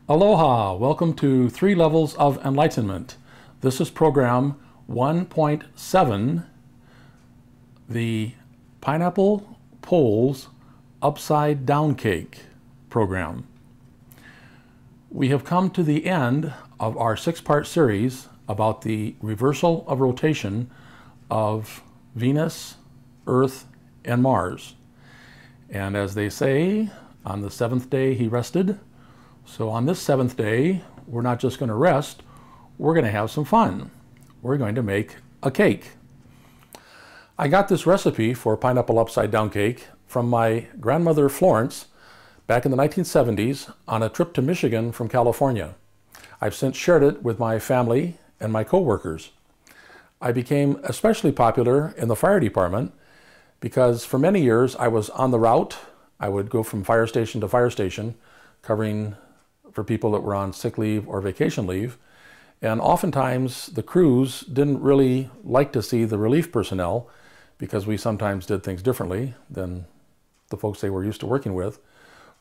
Aloha! Welcome to 3 Levels of Enlightenment. This is program 1.7, the Pineapple Poles Upside Down Cake program. We have come to the end of our 6-part series about the reversal of rotation of Venus, Earth, and Mars. And as they say, on the 7th day he rested. So on this 7th day, we're not just going to rest, we're going to have some fun. We're going to make a cake. I got this recipe for pineapple upside down cake from my grandmother Florence back in the 1970s on a trip to Michigan from California. I've since shared it with my family and my co-workers. I became especially popular in the fire department because for many years I was on the route. I would go from fire station to fire station, covering for people that were on sick leave or vacation leave. And oftentimes the crews didn't really like to see the relief personnel because we sometimes did things differently than the folks they were used to working with.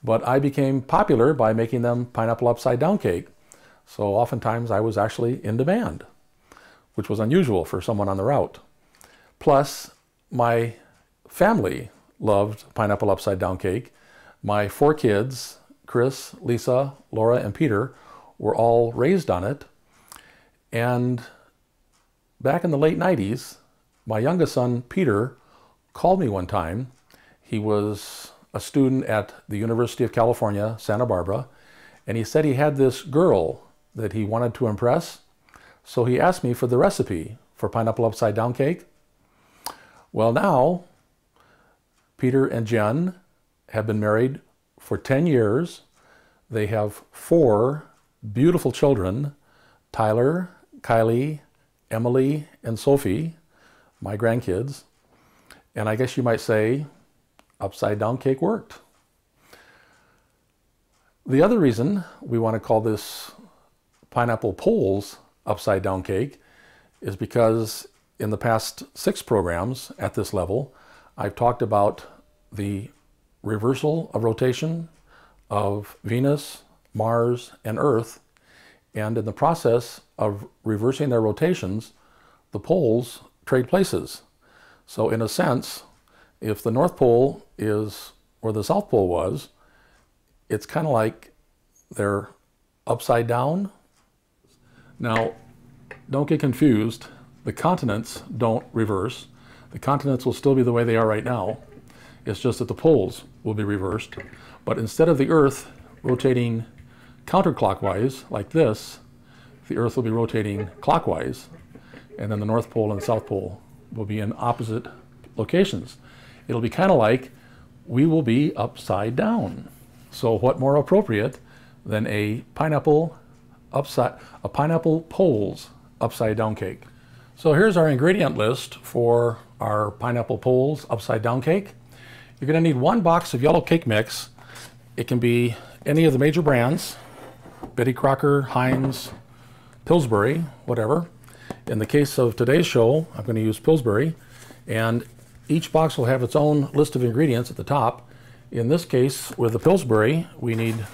But I became popular by making them pineapple upside down cake. So oftentimes I was actually in demand, which was unusual for someone on the route. Plus, my family loved pineapple upside down cake. My 4 kids, Chris, Lisa, Laura, and Peter, were all raised on it. And back in the late 90s, my youngest son, Peter, called me one time. He was a student at the University of California, Santa Barbara, and he said he had this girl that he wanted to impress. So he asked me for the recipe for pineapple upside down cake. Well, now, Peter and Jen have been married for 10 years. They have 4 beautiful children, Tyler, Kylie, Emily, and Sophie, my grandkids. And I guess you might say, upside down cake worked. The other reason we want to call this pineapple poles upside down cake is because in the past 6 programs at this level, I've talked about the reversal of rotation of Venus, Mars, and Earth. And in the process of reversing their rotations, the poles trade places. So in a sense, if the North Pole is where the South Pole was, it's kind of like they're upside down. Now, don't get confused. The continents don't reverse. The continents will still be the way they are right now. It's just that the poles will be reversed. But instead of the Earth rotating counterclockwise like this, the Earth will be rotating clockwise. And then the North Pole and South Pole will be in opposite locations. It'll be kind of like we will be upside down. So what more appropriate than a pineapple poles upside down cake? So here's our ingredient list for our pineapple poles upside down cake. You're going to need 1 box of yellow cake mix. It can be any of the major brands, Betty Crocker, Heinz, Pillsbury, whatever. In the case of today's show, I'm going to use Pillsbury, and each box will have its own list of ingredients at the top. In this case, with the Pillsbury, we need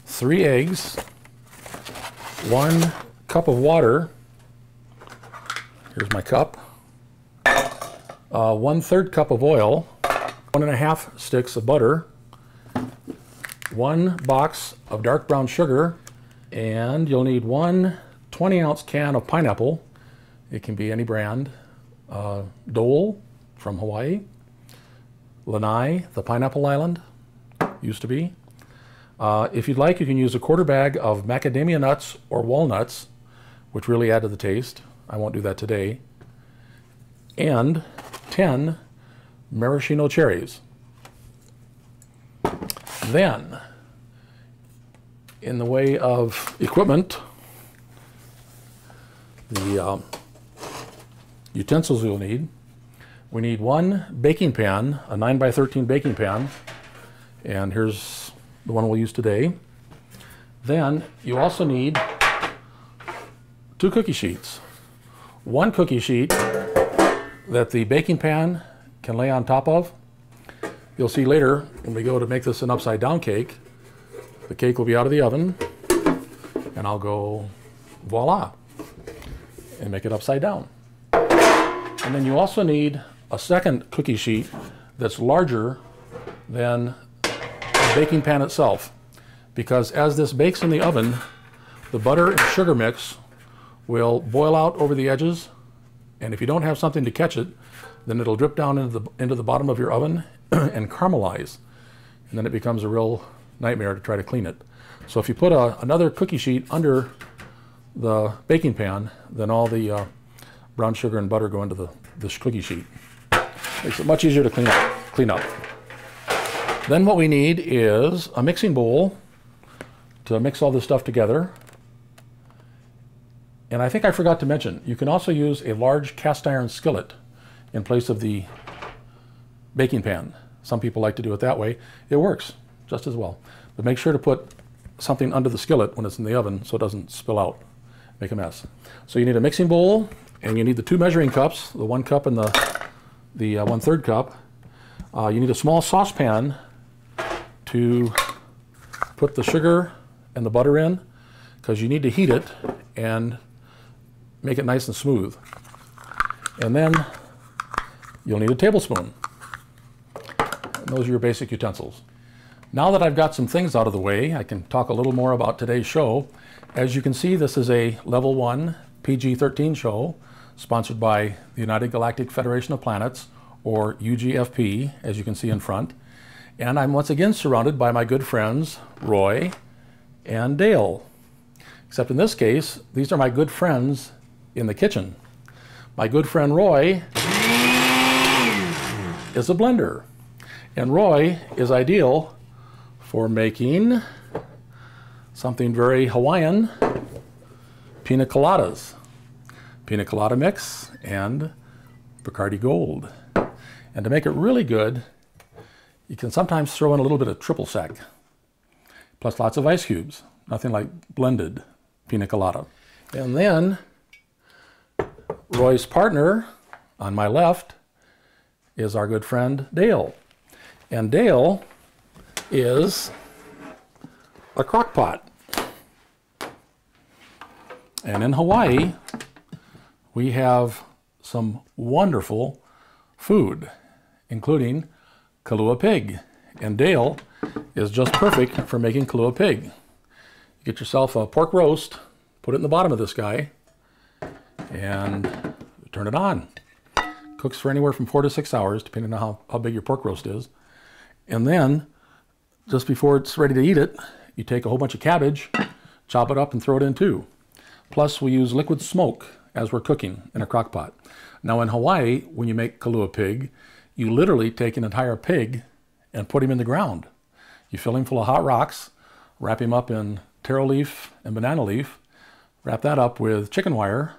3 eggs, 1 cup of water. Here's my cup. 1/3 cup of oil, 1½ sticks of butter, 1 box of dark brown sugar, and you'll need 1 20-ounce can of pineapple. It can be any brand. Dole from Hawaii, Lanai, the pineapple island, used to be. If you'd like, you can use a 1/4 bag of macadamia nuts or walnuts, which really add to the taste. I won't do that today. And 10 maraschino cherries. Then, in the way of equipment, the utensils we'll need. We need 1 baking pan, a 9x13 baking pan, and here's the one we'll use today. Then you also need 2 cookie sheets. 1 cookie sheet that the baking pan can lay on top of. You'll see later when we go to make this an upside down cake, the cake will be out of the oven. and I'll go voila and make it upside down. And then you also need a second cookie sheet that's larger than the baking pan itself, because as this bakes in the oven, the butter and sugar mix will boil out over the edges, and if you don't have something to catch it, then it'll drip down into the bottom of your oven and caramelize, and then it becomes a real nightmare to try to clean it. So if you put another cookie sheet under the baking pan, then all the brown sugar and butter go into this cookie sheet. Makes it much easier to clean up. Then what we need is a mixing bowl to mix all this stuff together. And I think I forgot to mention, you can also use a large cast iron skillet in place of the baking pan. Some people like to do it that way. It works just as well. But make sure to put something under the skillet when it's in the oven so it doesn't spill out, make a mess. So you need a mixing bowl, and you need the 2 measuring cups, the 1 cup and the 1/3 cup. You need a small saucepan to put the sugar and the butter in, because you need to heat it and make it nice and smooth. And then you'll need a tablespoon. And those are your basic utensils. Now that I've got some things out of the way, I can talk a little more about today's show. As you can see, this is a Level 1 PG-13 show, sponsored by the United Galactic Federation of Planets, or UGFP, as you can see in front. And I'm once again surrounded by my good friends, Roy and Dale. Except in this case, these are my good friends in the kitchen. My good friend Roy is a blender. And Roy is ideal for making something very Hawaiian, pina coladas. Pina colada mix and Bacardi Gold. And to make it really good, you can sometimes throw in a little bit of triple sec, plus lots of ice cubes. Nothing like blended pina colada. And then Roy's partner on my left is our good friend Dale. And Dale is a crock pot. And in Hawaii, we have some wonderful food, including Kalua pig. And Dale is just perfect for making Kalua pig. You get yourself a pork roast, put it in the bottom of this guy, and turn it on. Cooks for anywhere from 4 to 6 hours, depending on how big your pork roast is. And then, just before it's ready to eat it, you take a whole bunch of cabbage, chop it up and throw it in too. Plus, we use liquid smoke as we're cooking in a crock pot. Now in Hawaii, when you make Kalua pig, you literally take an entire pig and put him in the ground. You fill him full of hot rocks, wrap him up in taro leaf and banana leaf, wrap that up with chicken wire,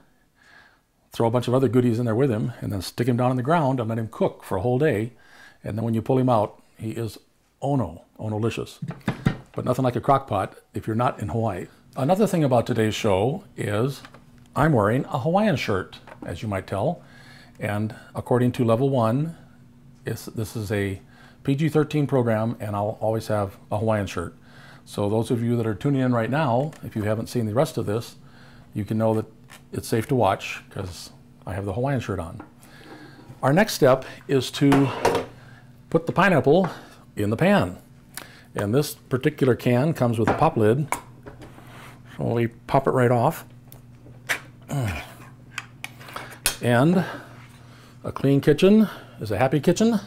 throw a bunch of other goodies in there with him, and then stick him down on the ground and let him cook for a whole day. And then when you pull him out, he is ono-licious. But nothing like a crock pot if you're not in Hawaii. Another thing about today's show is I'm wearing a Hawaiian shirt, as you might tell. And according to Level 1, this is a PG-13 program, and I'll always have a Hawaiian shirt. So those of you that are tuning in right now, if you haven't seen the rest of this, you can know that it's safe to watch because I have the Hawaiian shirt on. Our next step is to put the pineapple in the pan. And this particular can comes with a pop lid. So we pop it right off. And a clean kitchen is a happy kitchen.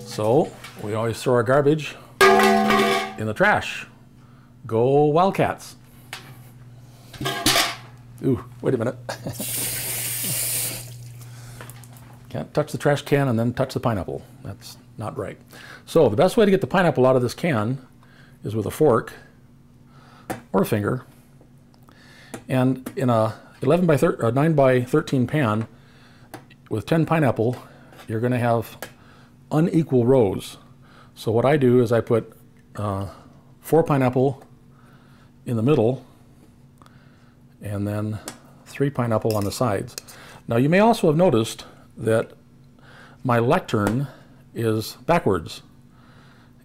So we always throw our garbage in the trash. Go Wildcats. Ooh, wait a minute. Can't touch the trash can and then touch the pineapple. That's not right. So the best way to get the pineapple out of this can is with a fork or a finger. And in a 9 by 13 pan with 10 pineapple, you're going to have unequal rows. So what I do is I put 4 pineapple in the middle and then 3 pineapple on the sides. Now you may also have noticed that my lectern is backwards.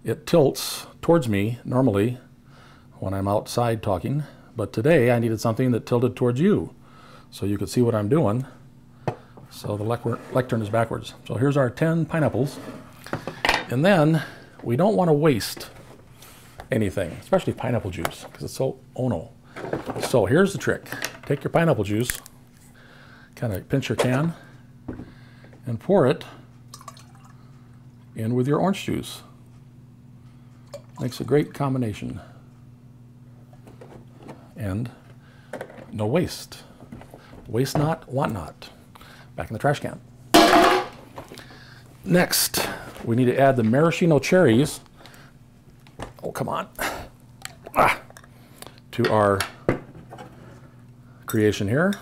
It tilts towards me normally when I'm outside talking, but today I needed something that tilted towards you so you could see what I'm doing. So the lectern is backwards. So here's our 10 pineapples. And then we don't want to waste anything, especially pineapple juice, because it's so, oh no. So here's the trick. Take your pineapple juice, kind of pinch your can, and pour it in with your orange juice. Makes a great combination. And no waste. Waste not, want not. Back in the trash can. Next, we need to add the maraschino cherries. Oh, come on. To our creation here.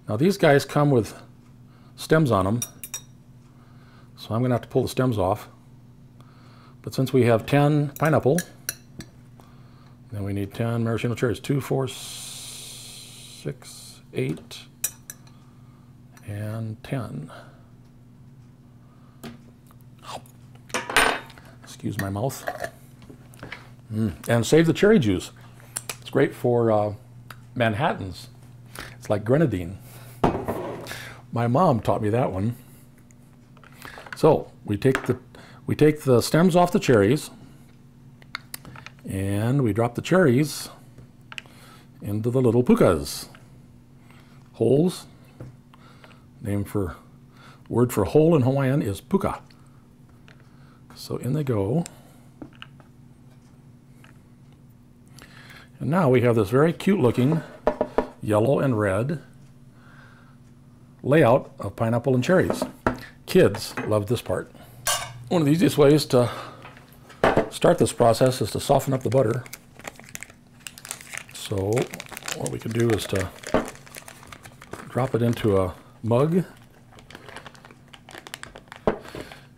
Now these guys come with stems on them, so I'm going to have to pull the stems off. But since we have 10 pineapple, then we need 10 maraschino cherries. 2, 4, 6, 8, and 10. Excuse my mouth. And save the cherry juice. It's great for Manhattans. It's like grenadine. My mom taught me that one. So we take the stems off the cherries, and we drop the cherries into the little pukas. Holes. Word for hole in Hawaiian is puka. So in they go. And now we have this very cute looking yellow and red layout of pineapple and cherries. Kids love this part. One of the easiest ways to start this process is to soften up the butter. So what we can do is to drop it into a mug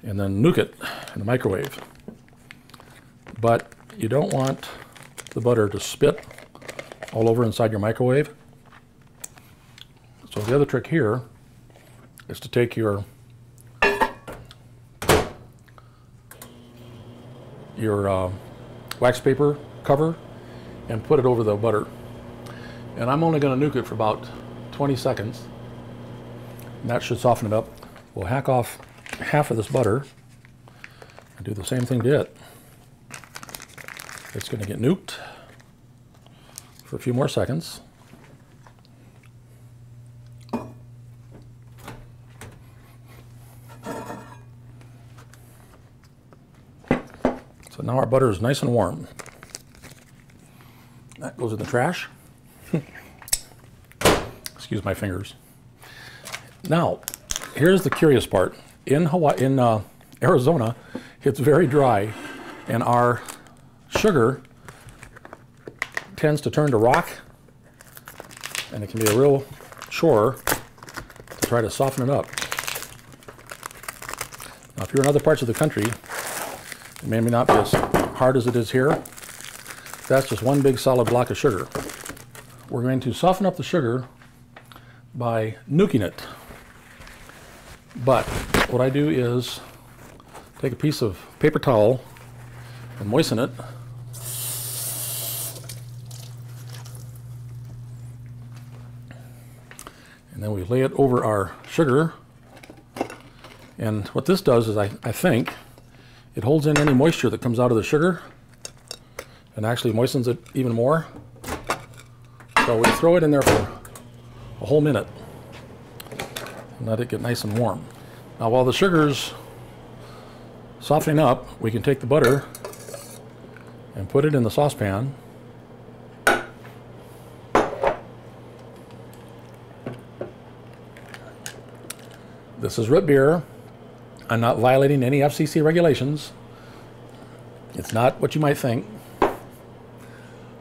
and then nuke it in the microwave. But you don't want the butter to spit all over inside your microwave. So the other trick here is to take your wax paper cover and put it over the butter. And I'm only going to nuke it for about 20 seconds. And that should soften it up. We'll hack off half of this butter and do the same thing to it. It's going to get nuked for a few more seconds. So now our butter is nice and warm. That goes in the trash. Excuse my fingers. Now, here's the curious part. In Arizona, it's very dry, and our sugar tends to turn to rock, and it can be a real chore to try to soften it up. Now, if you're in other parts of the country, it may not be as hard as it is here. That's just one big solid block of sugar. We're going to soften up the sugar by nuking it. But what I do is take a piece of paper towel and moisten it. And then we lay it over our sugar. And what this does is I think it holds in any moisture that comes out of the sugar and actually moistens it even more. So we throw it in there for a whole minute and let it get nice and warm. Now while the sugar's softening up, we can take the butter and put it in the saucepan. This is root beer. I'm not violating any FCC regulations. It's not what you might think.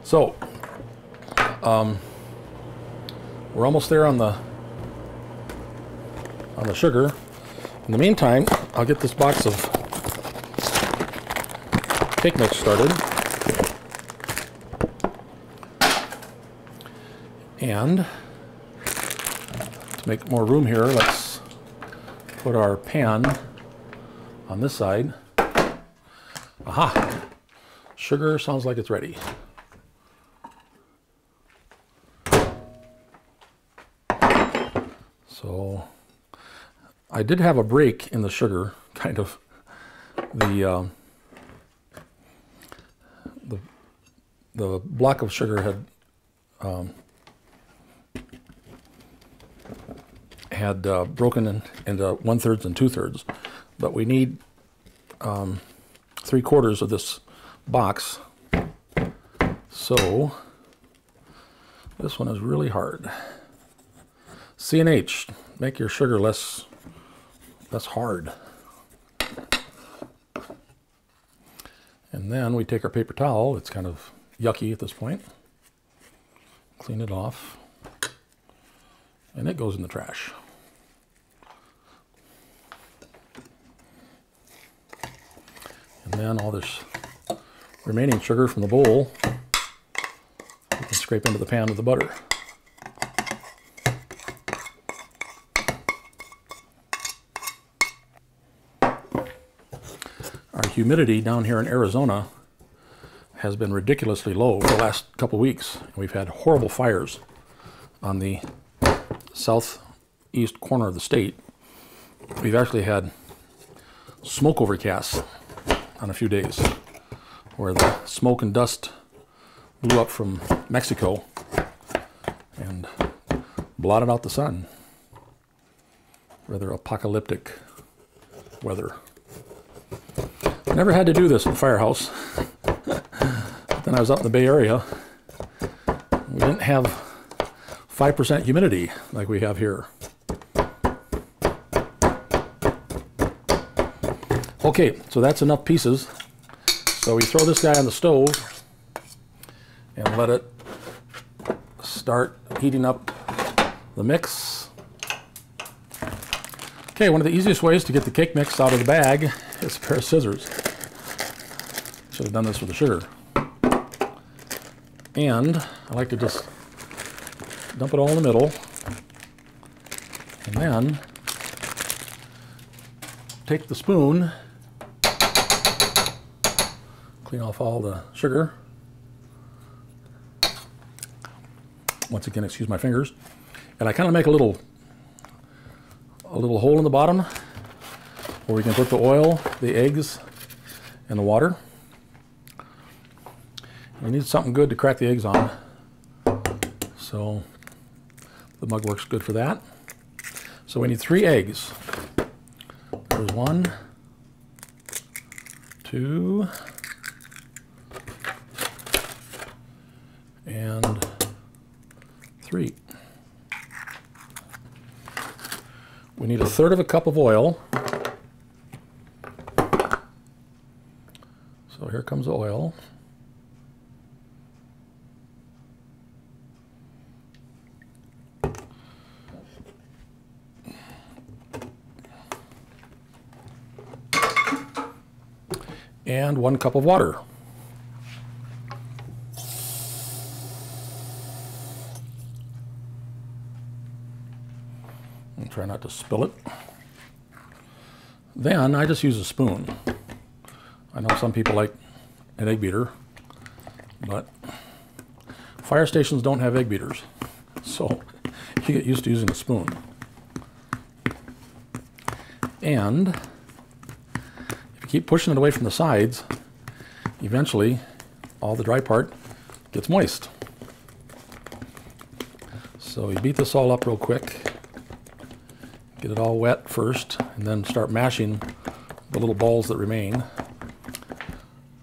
So, we're almost there on the sugar. In the meantime, I'll get this box of cake mix started. And to make more room here, let's put our pan on this side. Aha! Sugar sounds like it's ready. So I did have a break in the sugar, kind of. The block of sugar had broken into 1/3 and 2/3, but we need 3/4 of this box. So this one is really hard. C&H, make your sugar less hard. And then we take our paper towel. It's kind of yucky at this point. Clean it off. And it goes in the trash. And then all this remaining sugar from the bowl, you can scrape into the pan with the butter. Our humidity down here in Arizona has been ridiculously low for the last couple weeks. We've had horrible fires on the southeast corner of the state. We've actually had smoke overcasts on a few days where the smoke and dust blew up from Mexico and blotted out the sun. Rather apocalyptic weather. I never had to do this in the firehouse. Then I was up in the Bay Area. We didn't have 5% humidity like we have here. Okay, so that's enough pieces. So we throw this guy on the stove and let it start heating up the mix. Okay, one of the easiest ways to get the cake mix out of the bag is a pair of scissors. Should have done this with the sugar. And I like to just dump it all in the middle. And then take the spoon, clean off all the sugar. Once again, excuse my fingers. And I kind of make a little hole in the bottom where we can put the oil, the eggs, and the water. We need something good to crack the eggs on. So the mug works good for that. So we need 3 eggs. There's 1, 2, and 3. We need 1/3 cup of oil. So here comes the oil. And 1 cup of water. And try not to spill it. Then I just use a spoon. I know some people like an egg beater, but fire stations don't have egg beaters, so you get used to using a spoon. And keep pushing it away from the sides, eventually all the dry part gets moist. So you beat this all up real quick, get it all wet first, and then start mashing the little balls that remain.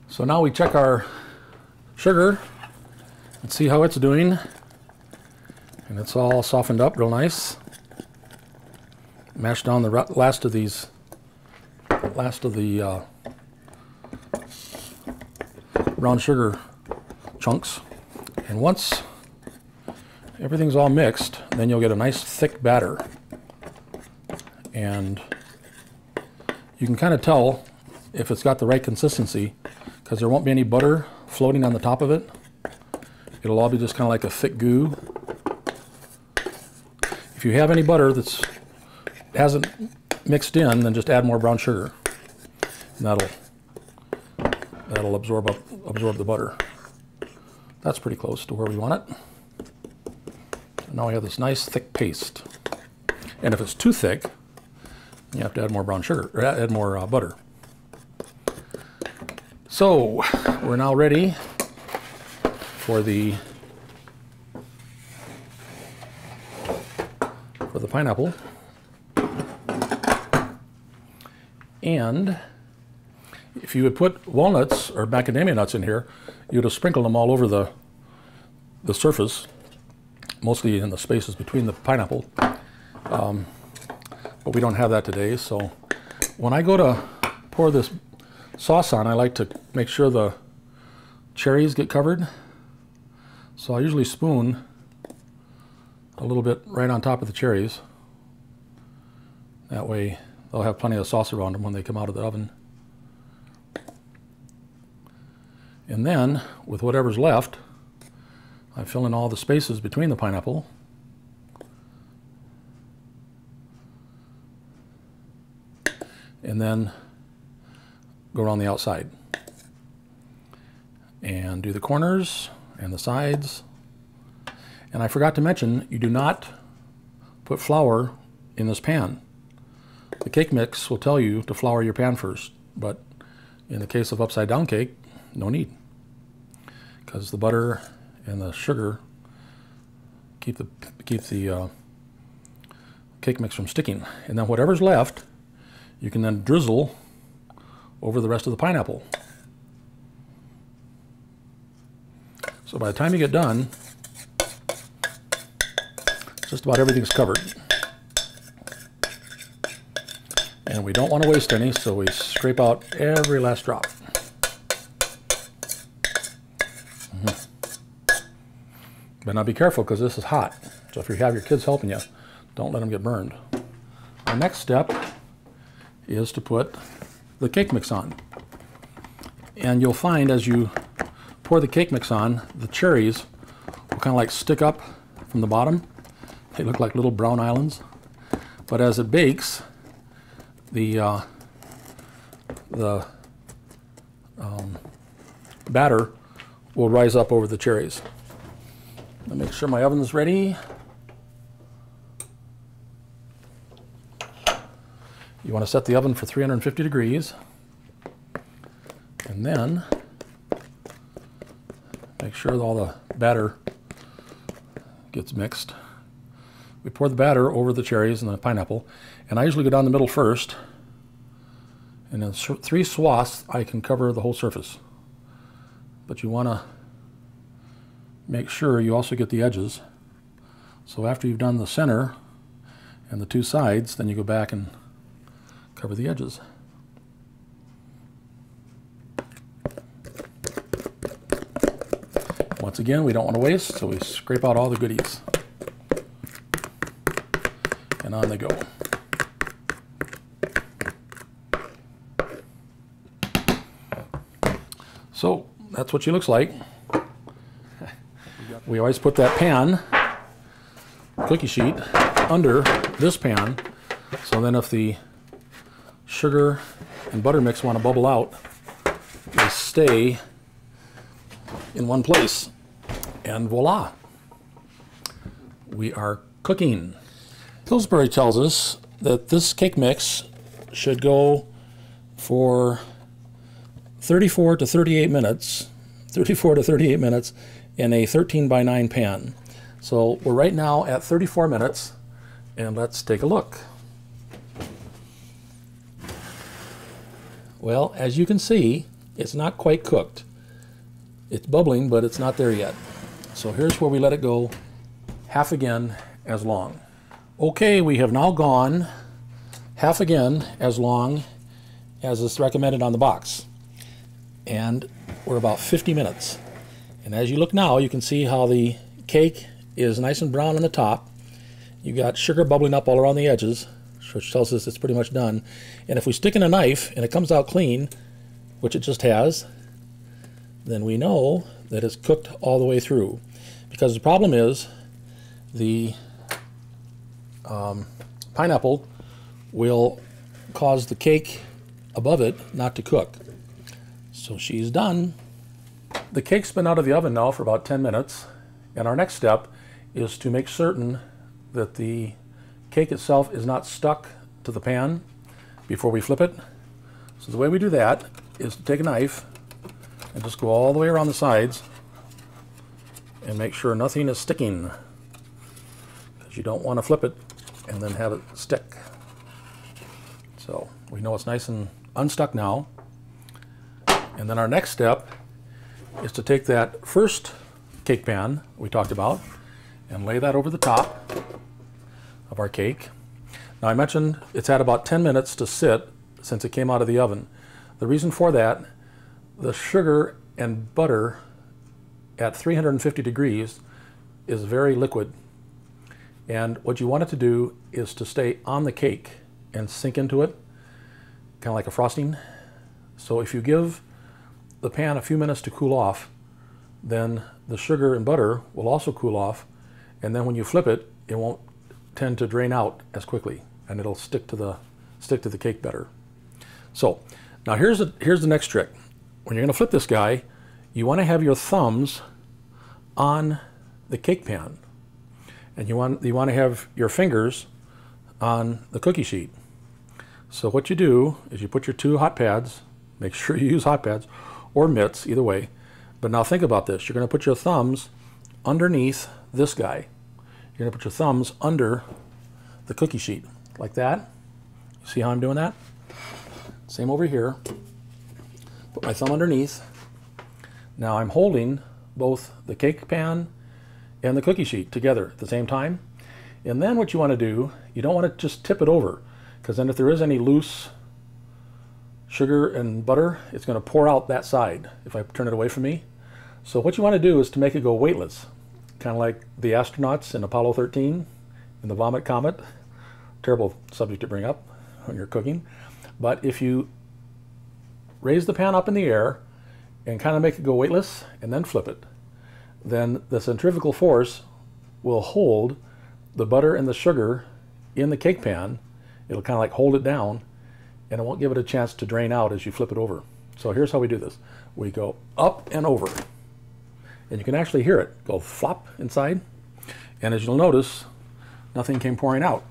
So now we check our sugar and see how it's doing. And it's all softened up real nice. Mash down the last of the brown sugar chunks, and once everything's all mixed, then you'll get a nice thick batter, and you can kind of tell if it's got the right consistency because there won't be any butter floating on the top of it. It'll all be just kind of like a thick goo. If you have any butter that hasn't mixed in, then just add more brown sugar, and that'll absorb the butter. That's pretty close to where we want it. So now we have this nice thick paste. And if it's too thick, you have to add more brown sugar, or add more butter. So we're now ready for the pineapple. And if you would put walnuts or macadamia nuts in here, you would have sprinkled them all over the surface, mostly in the spaces between the pineapple. But we don't have that today, so when I go to pour this sauce on, I like to make sure the cherries get covered. So I usually spoon a little bit right on top of the cherries. That way they'll have plenty of sauce around them when they come out of the oven. And then, with whatever's left, I fill in all the spaces between the pineapple. And then go around the outside. And do the corners and the sides. And I forgot to mention, you do not put flour in this pan. The cake mix will tell you to flour your pan first, but in the case of upside down cake, no need, because the butter and the sugar keep the cake mix from sticking. And then whatever's left, you can then drizzle over the rest of the pineapple. So by the time you get done, just about everything's covered. And we don't want to waste any, so we scrape out every last drop. But now be careful, because this is hot. So if you have your kids helping you, don't let them get burned. Our next step is to put the cake mix on. And you'll find as you pour the cake mix on, the cherries will kind of like stick up from the bottom. They look like little brown islands. But as it bakes, the batter will rise up over the cherries. Let me make sure my oven's ready. You want to set the oven for 350 degrees. And then make sure that all the batter gets mixed. We pour the batter over the cherries and the pineapple, and I usually go down the middle first, and in 3 swaths I can cover the whole surface. But you want to make sure you also get the edges. So after you've done the center and the 2 sides, then you go back and cover the edges. Once again, we don't want to waste, so we scrape out all the goodies. And on they go. So that's what she looks like. We always put that pan, cookie sheet, under this pan, so then if the sugar and butter mix want to bubble out, they stay in one place. And voila, we are cooking. Pillsbury tells us that this cake mix should go for 34 to 38 minutes in a 13×9 pan. So we're right now at 34 minutes, and let's take a look. Well, as you can see, it's not quite cooked. It's bubbling, but it's not there yet. So here's where we let it go half again as long. Okay, we have now gone half again as long as is recommended on the box. And we're about 50 minutes. And as you look now, you can see how the cake is nice and brown on the top. You got sugar bubbling up all around the edges, which tells us it's pretty much done. And if we stick in a knife and it comes out clean, which it just has, then we know that it's cooked all the way through. Because the problem is the pineapple will cause the cake above it not to cook. So she's done. The cake's been out of the oven now for about 10 minutes, and our next step is to make certain that the cake itself is not stuck to the pan before we flip it. So the way we do that is to take a knife and just go all the way around the sides and make sure nothing is sticking, because you don't want to flip it and then have it stick. So we know it's nice and unstuck now. And then our next step is to take that first cake pan we talked about and lay that over the top of our cake. Now I mentioned it's had about 10 minutes to sit since it came out of the oven. The reason for that, the sugar and butter at 350 degrees is very liquid. And what you want it to do is to stay on the cake and sink into it, kind of like a frosting. So if you give the pan a few minutes to cool off, then the sugar and butter will also cool off, and then when you flip it, it won't tend to drain out as quickly, and it'll stick to the cake better. So now here's the next trick. When you're going to flip this guy, you want to have your thumbs on the cake pan, and you want to have your fingers on the cookie sheet. So what you do is you put your two hot pads, make sure you use hot pads or mitts, either way. But now think about this. You're going to put your thumbs underneath this guy. You're going to put your thumbs under the cookie sheet, like that. See how I'm doing that? Same over here. Put my thumb underneath. Now I'm holding both the cake pan and the cookie sheet together at the same time. And then what you want to do, you don't want to just tip it over, because then if there is any loose sugar and butter, it's going to pour out that side if I turn it away from me. So what you want to do is to make it go weightless, kind of like the astronauts in Apollo 13 in the Vomit Comet. Terrible subject to bring up when you're cooking. But if you raise the pan up in the air and kind of make it go weightless and then flip it, then the centrifugal force will hold the butter and the sugar in the cake pan. It'll kind of like hold it down, and it won't give it a chance to drain out as you flip it over. So here's how we do this. We go up and over, and you can actually hear it go flop inside. And as you'll notice, nothing came pouring out.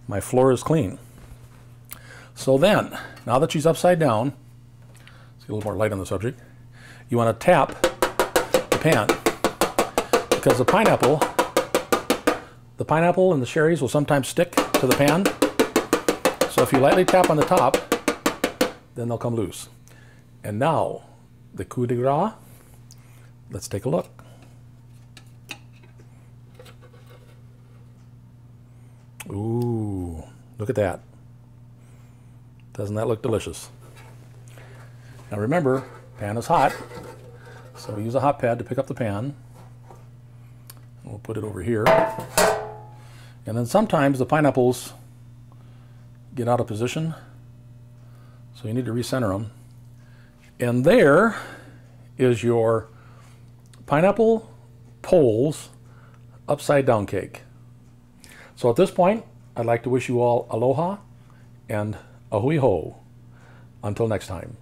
My floor is clean. So then, now that she's upside down, let's get a little more light on the subject, you want to tap the pan, because the pineapple and the cherries will sometimes stick to the pan. So if you lightly tap on the top, then they'll come loose. And now, the coup de grace, let's take a look. Ooh, look at that. Doesn't that look delicious? Now remember, pan is hot, so we use a hot pad to pick up the pan. We'll put it over here. And then sometimes the pineapples get out of position, so you need to recenter them. And there is your pineapple poles upside down cake. So at this point, I'd like to wish you all aloha and ahui ho. Until next time.